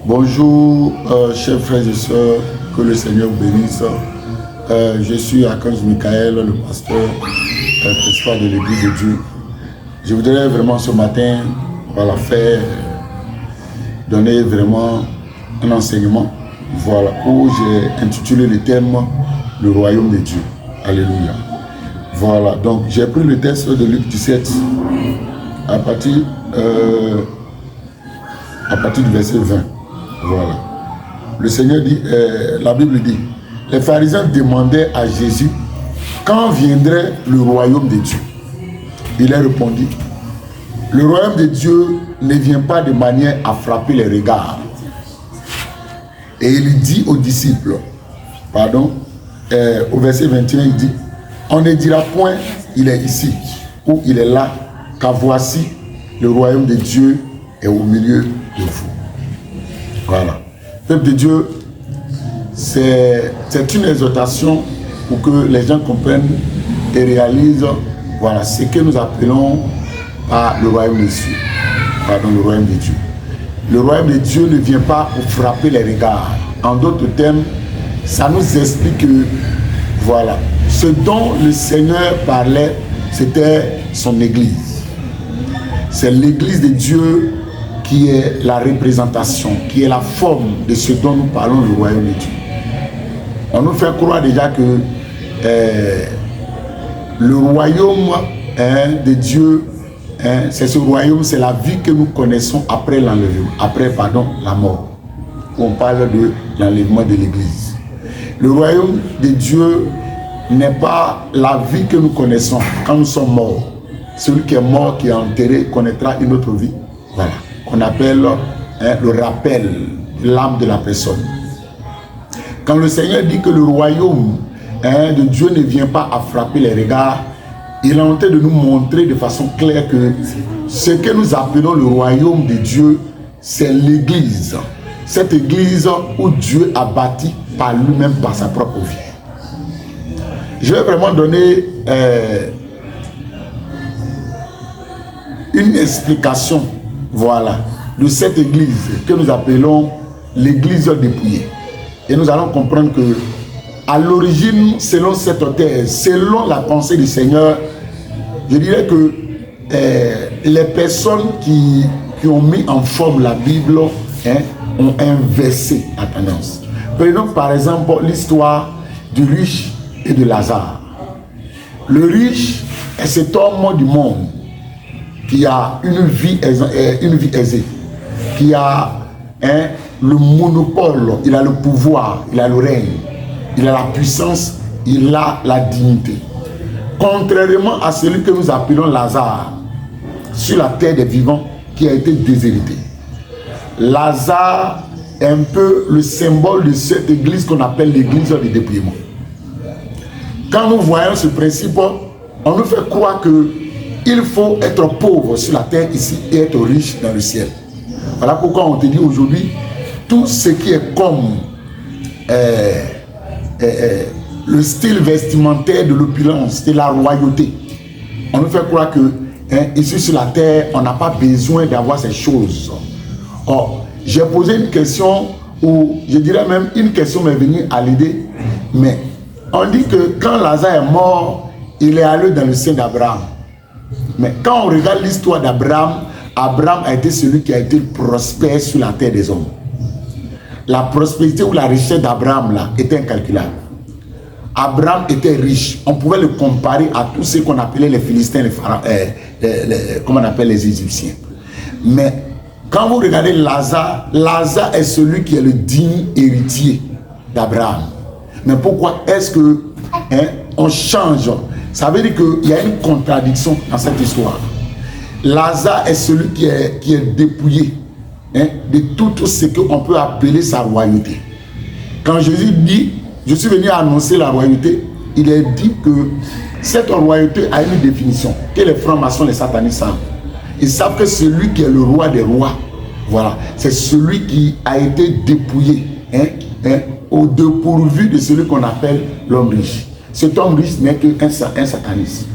Bonjour, chers frères et sœurs, que le Seigneur vous bénisse. Je suis Archange Michael, le pasteur principal de l'Église de Dieu. Je voudrais vraiment ce matin, donner vraiment un enseignement, où j'ai intitulé le thème le royaume de Dieu. Alléluia. Voilà, donc j'ai pris le texte de Luc 17 à partir du verset 20. Voilà. Le Seigneur dit, la Bible dit, les pharisiens demandaient à Jésus quand viendrait le royaume de Dieu. Il a répondu, le royaume de Dieu ne vient pas de manière à frapper les regards. Et il dit aux disciples, au verset 21, il dit, on ne dira point, il est ici, ou il est là, car voici, le royaume de Dieu est au milieu de vous. Voilà. Peuple de Dieu, c'est une exhortation pour que les gens comprennent et réalisent ce que nous appelons par le royaume de Dieu. Le royaume de Dieu. Le royaume de Dieu ne vient pas pour frapper les regards. En d'autres termes, ça nous explique que ce dont le Seigneur parlait, c'était son Église. C'est l'Église de Dieu qui est la représentation, qui est la forme de ce dont nous parlons, le royaume de Dieu. On nous fait croire déjà que le royaume de Dieu, c'est ce royaume, c'est la vie que nous connaissons après l'enlèvement, la mort. On parle de l'enlèvement de l'Église. Le royaume de Dieu n'est pas la vie que nous connaissons quand nous sommes morts. Celui qui est mort, qui est enterré, connaîtra une autre vie. Voilà. Qu'on appelle le rappel, l'âme de la personne. Quand le Seigneur dit que le royaume de Dieu ne vient pas à frapper les regards, il est en train de nous montrer de façon claire que ce que nous appelons le royaume de Dieu, c'est l'Église. Cette Église où Dieu a bâti par lui-même, par sa propre vie. Je vais vraiment donner une explication de cette église que nous appelons l'église dépouillée. Et nous allons comprendre que à l'origine, selon cette thèse, selon la pensée du Seigneur, je dirais que les personnes qui ont mis en forme la Bible ont inversé la tendance. Prenons par exemple l'histoire du riche et de Lazare. Le riche est cet homme du monde qui a une vie aisée, qui a le monopole, il a le pouvoir, il a le règne, il a la puissance, il a la dignité. Contrairement à celui que nous appelons Lazare, sur la terre des vivants, qui a été déshérité. Lazare est un peu le symbole de cette église qu'on appelle l'église du dépouillement. Quand nous voyons ce principe, on nous fait croire que il faut être pauvre sur la terre ici et être riche dans le ciel. Voilà pourquoi on te dit aujourd'hui, tout ce qui est comme le style vestimentaire de l'opulence, de la royauté. On nous fait croire que ici sur la terre, on n'a pas besoin d'avoir ces choses. Or, j'ai posé une question, ou je dirais même une question m'est venue à l'idée, mais on dit que quand Lazare est mort, il est allé dans le sein d'Abraham. Mais quand on regarde l'histoire d'Abraham, Abraham a été celui qui a été prospère sur la terre des hommes. La prospérité ou la richesse d'Abraham là était incalculable. Abraham était riche. On pouvait le comparer à tous ceux qu'on appelait les Philistins, comment on appelle les Égyptiens. Mais quand vous regardez Lazare, Lazare est celui qui est le digne héritier d'Abraham. Mais pourquoi est-ce que on change? Ça veut dire qu'il y a une contradiction dans cette histoire. Lazare est celui qui est dépouillé de tout ce qu'on peut appeler sa royauté. Quand Jésus dit, je suis venu annoncer la royauté, il est dit que cette royauté a une définition, que les francs-maçons, les satanistes savent. Ils savent que celui qui est le roi des rois, c'est celui qui a été dépouillé, au dépourvu de celui qu'on appelle l'homme riche. Cet homme riche n'est qu'un sataniste.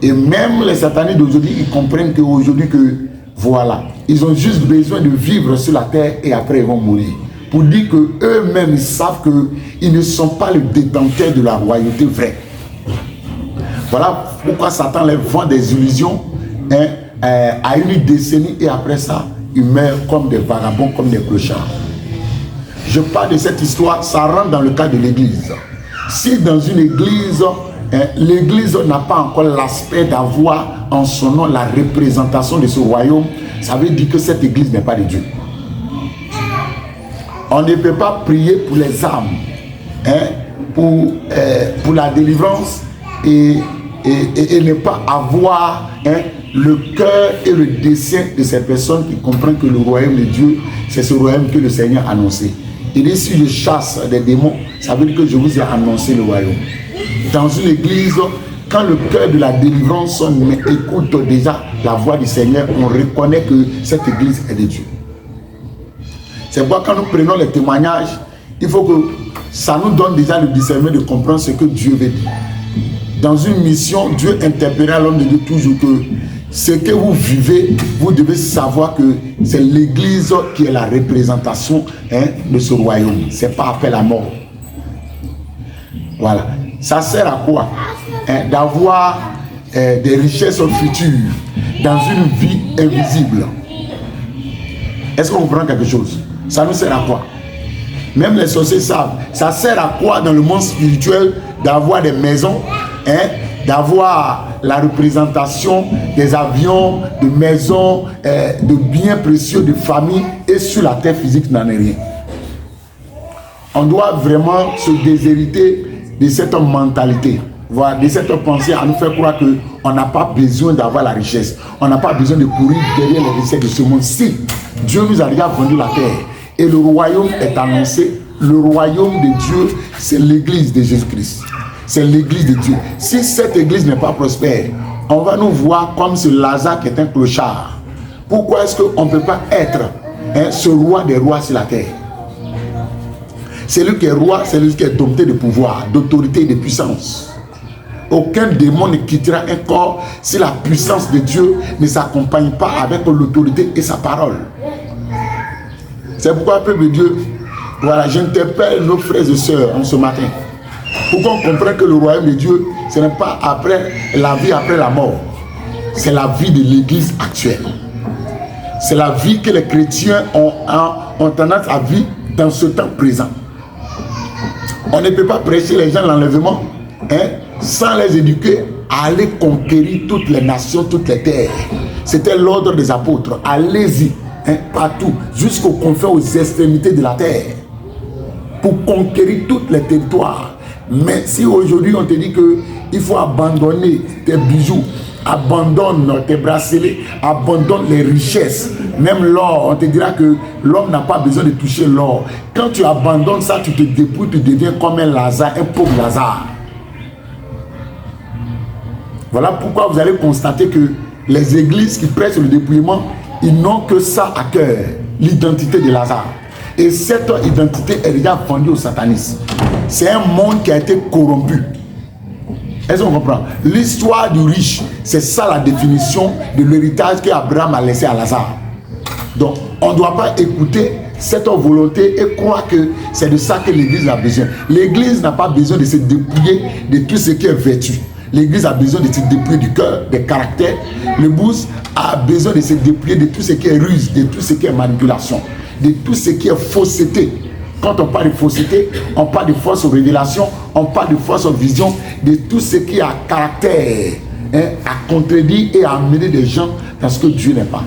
Et même les satanistes d'aujourd'hui, ils comprennent qu'aujourd'hui, que Voilà. Ils ont juste besoin de vivre sur la terre et après ils vont mourir. Pour dire qu'eux-mêmes, ils savent qu'ils ne sont pas les détenteurs de la royauté vraie. Voilà pourquoi Satan leur vend des illusions à une décennie et après ça, ils meurent comme des vagabonds, comme des clochards. Je parle de cette histoire, ça rentre dans le cas de l'église. Si dans une église, l'église n'a pas encore l'aspect d'avoir en son nom la représentation de ce royaume, ça veut dire que cette église n'est pas de Dieu. On ne peut pas prier pour les âmes, pour la délivrance et ne pas avoir le cœur et le dessein de ces personnes qui comprennent que le royaume de Dieu, c'est ce royaume que le Seigneur a annoncé. Il dit, si je chasse des démons, ça veut dire que je vous ai annoncé le royaume. Dans une église, quand le cœur de la délivrance sonne, mais écoute déjà la voix du Seigneur, on reconnaît que cette église est de Dieu. C'est pourquoi quand nous prenons les témoignages, il faut que ça nous donne déjà le discernement de comprendre ce que Dieu veut dire. Dans une mission, Dieu interpellera l'homme de Dieu toujours que ce que vous vivez, vous devez savoir que c'est l'église qui est la représentation de ce royaume. Ce n'est pas appel à mort. Voilà. Ça sert à quoi? D'avoir des richesses futures dans une vie invisible. Est-ce qu'on comprend quelque chose? Ça nous sert à quoi? Même les sorciers savent. Ça sert à quoi dans le monde spirituel d'avoir des maisons, d'avoir la représentation des avions, de maisons, de biens précieux, de familles, et sur la terre physique n'en est rien. On doit vraiment se déshériter de cette mentalité, voilà, de cette pensée à nous faire croire qu'on n'a pas besoin d'avoir la richesse. On n'a pas besoin de courir derrière les richesses de ce monde. Si Dieu nous a déjà vendu la terre et le royaume est annoncé, le royaume de Dieu, c'est l'église de Jésus-Christ. C'est l'église de Dieu. Si cette église n'est pas prospère, on va nous voir comme ce Lazare qui est un clochard. Pourquoi est-ce qu'on ne peut pas être ce roi des rois sur la terre? C'est lui qui est roi, c'est lui qui est dompté de pouvoir, d'autorité et de puissance. Aucun démon ne quittera un corps si la puissance de Dieu ne s'accompagne pas avec l'autorité et sa parole. C'est pourquoi, peuple de Dieu, voilà, j'interpelle nos frères et sœurs en ce matin. Pour qu'on comprenne que le royaume de Dieu, ce n'est pas après la vie après la mort. C'est la vie de l'église actuelle. C'est la vie que les chrétiens ont tendance à vivre dans ce temps présent. On ne peut pas prêcher les gens l'enlèvement sans les éduquer à aller conquérir toutes les nations, toutes les terres. C'était l'ordre des apôtres. Allez-y, partout, jusqu'aux confins, aux extrémités de la terre, pour conquérir tous les territoires. Mais si aujourd'hui on te dit qu'il faut abandonner tes bijoux, abandonne tes bracelets, abandonne les richesses, même l'or, on te dira que l'homme n'a pas besoin de toucher l'or. Quand tu abandonnes ça, tu te dépouilles, tu deviens comme un Lazare, un pauvre Lazare. Voilà pourquoi vous allez constater que les églises qui prêchent le dépouillement, ils n'ont que ça à cœur, l'identité de Lazare. Et cette identité est déjà vendue au satanisme. C'est un monde qui a été corrompu. Est-ce qu'on comprend? L'histoire du riche, c'est ça la définition de l'héritage qu'Abraham a laissé à Lazare. Donc, on ne doit pas écouter cette volonté et croire que c'est de ça que l'église a besoin. L'église n'a pas besoin de se dépouiller de tout ce qui est vertu. L'église a besoin de se dépouiller du cœur, des caractères. L'épouse a besoin de se dépouiller de tout ce qui est ruse, de tout ce qui est manipulation, de tout ce qui est fausseté. Quand on parle de fausseté, on parle de fausse révélation, on parle de fausse vision, de tout ce qui a caractère à contredire et à amener des gens dans ce que Dieu n'est pas.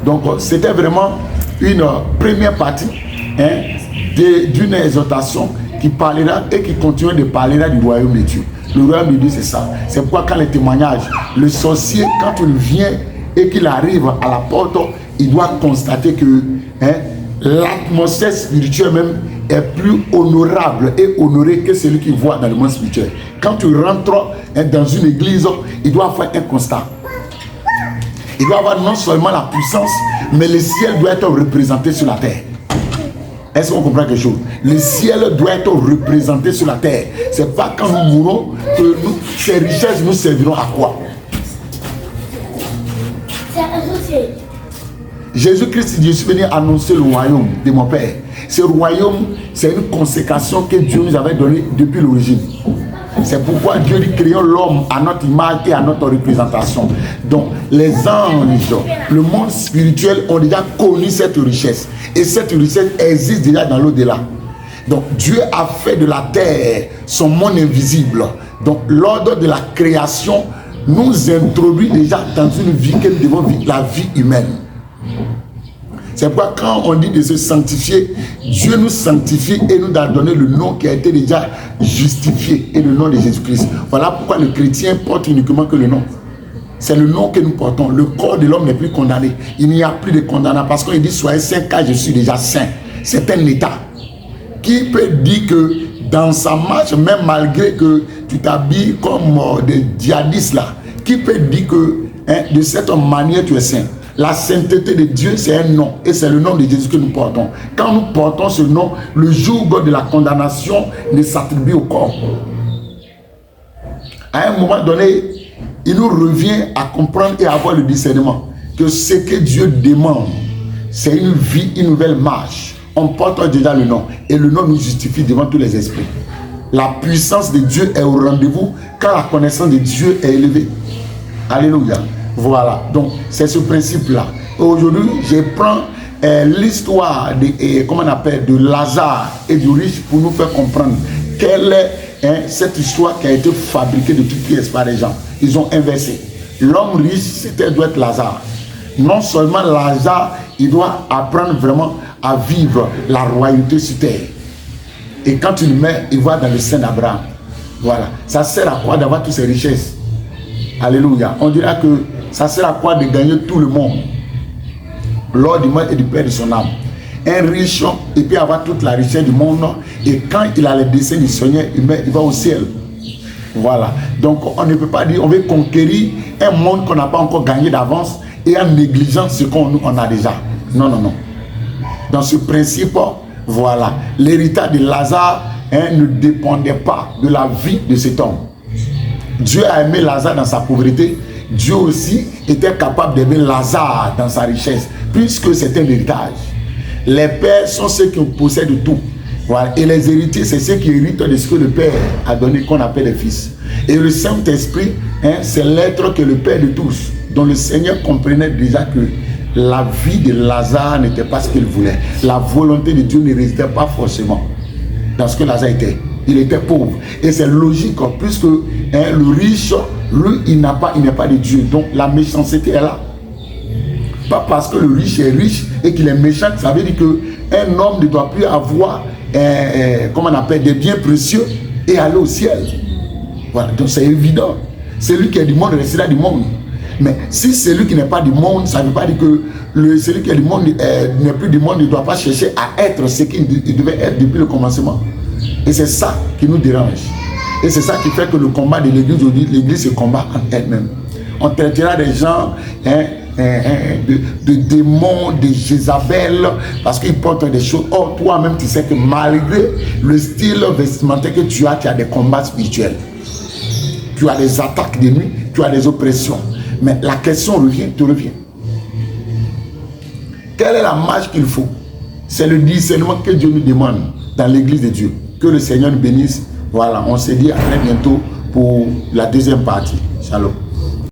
Donc, c'était vraiment une première partie d'une exhortation qui parlera et qui continuera de parler du royaume de Dieu. Le royaume de Dieu, c'est ça. C'est pourquoi quand les témoignages, le sorcier, quand il vient et qu'il arrive à la porte, il doit constater que l'atmosphère spirituelle même est plus honorable et honorée que celui qui voit dans le monde spirituel. Quand tu rentres dans une église, il doit faire un constat. Il doit avoir non seulement la puissance, mais le ciel doit être représenté sur la terre. Est-ce qu'on comprend quelque chose? Le ciel doit être représenté sur la terre. C'est pas quand nous mourrons que ces richesses nous serviront à quoi? Jésus-Christ dit, je suis venu annoncer le royaume de mon Père. Ce royaume, c'est une consécration que Dieu nous avait donnée depuis l'origine. C'est pourquoi Dieu dit créons l'homme à notre image et à notre représentation. Donc, les anges, le monde spirituel ont déjà connu cette richesse. Et cette richesse existe déjà dans l'au-delà. Donc, Dieu a fait de la terre son monde invisible. Donc, l'ordre de la création nous introduit déjà dans une vie que nous devons vivre, la vie humaine. C'est pourquoi quand on dit de se sanctifier, Dieu nous sanctifie et nous a donné le nom qui a été déjà justifié, et le nom de Jésus-Christ. Voilà pourquoi le chrétien porte uniquement que le nom. C'est le nom que nous portons. Le corps de l'homme n'est plus condamné. Il n'y a plus de condamnation parce qu'il dit soyez saint car je suis déjà saint. C'est un état. Qui peut dire que dans sa marche, même malgré que tu t'habilles comme des djihadistes là, qui peut dire que de cette manière tu es saint? La sainteté de Dieu, c'est un nom. Et c'est le nom de Jésus que nous portons. Quand nous portons ce nom, le jour de la condamnation ne s'attribue au corps. À un moment donné, il nous revient à comprendre et à avoir le discernement que ce que Dieu demande, c'est une vie, une nouvelle marche. On porte déjà le nom. Et le nom nous justifie devant tous les esprits. La puissance de Dieu est au rendez-vous quand la connaissance de Dieu est élevée. Alléluia. Voilà, donc c'est ce principe-là. Aujourd'hui, je prends l'histoire de, comment on appelle, de Lazare et du riche pour nous faire comprendre quelle est cette histoire qui a été fabriquée de toutes pièces par les gens. Ils ont inversé. L'homme riche, c'était doit être Lazare. Non seulement Lazare, il doit apprendre vraiment à vivre la royauté sur terre. Et quand il meurt, il va dans le sein d'Abraham. Voilà. Ça sert à quoi d'avoir toutes ces richesses? Alléluia. On dira que ça sert à quoi de gagner tout le monde? L'or du monde et du père de son âme. Un riche, il peut avoir toute la richesse du monde, et quand il a le dessein du Seigneur, il va au ciel. Voilà. Donc on ne peut pas dire on veut conquérir un monde qu'on n'a pas encore gagné d'avance et en négligeant ce qu'on a déjà. Non, non, non. Dans ce principe, voilà, l'héritage de Lazare ne dépendait pas de la vie de cet homme. Dieu a aimé Lazare dans sa pauvreté. Dieu aussi était capable d'aimer Lazare dans sa richesse, puisque c'est un héritage. Les pères sont ceux qui possèdent tout. Voilà. Et les héritiers, c'est ceux qui héritent de ce que le Père a donné, qu'on appelle les fils. Et le Saint-Esprit, c'est l'être que le Père de tous, dont le Seigneur comprenait déjà que la vie de Lazare n'était pas ce qu'il voulait. La volonté de Dieu ne résidait pas forcément dans ce que Lazare était. Il était pauvre. Et c'est logique, puisque le riche, lui, il n'est pas de Dieu. Donc la méchanceté est là. Pas parce que le riche est riche et qu'il est méchant, ça veut dire qu'un homme ne doit plus avoir, comment on appelle, des biens précieux et aller au ciel. Voilà, donc c'est évident. Celui qui est du monde restera du monde. Mais si celui qui n'est pas du monde, ça ne veut pas dire que celui qui est du monde n'est plus du monde, ne doit pas chercher à être ce qu'il devait être depuis le commencement. Et c'est ça qui nous dérange. Et c'est ça qui fait que le combat de l'église aujourd'hui, l'église se combat en elle-même. On traitera des gens de démons, de Jézabel, parce qu'ils portent des choses. Or, toi-même, tu sais que malgré le style vestimentaire que tu as des combats spirituels. Tu as des attaques de nuit, tu as des oppressions. Mais la question te revient. Quelle est la marche qu'il faut? C'est le discernement que Dieu nous demande dans l'église de Dieu. Que le Seigneur nous bénisse. Voilà, on se dit à très bientôt pour la deuxième partie. Shalom.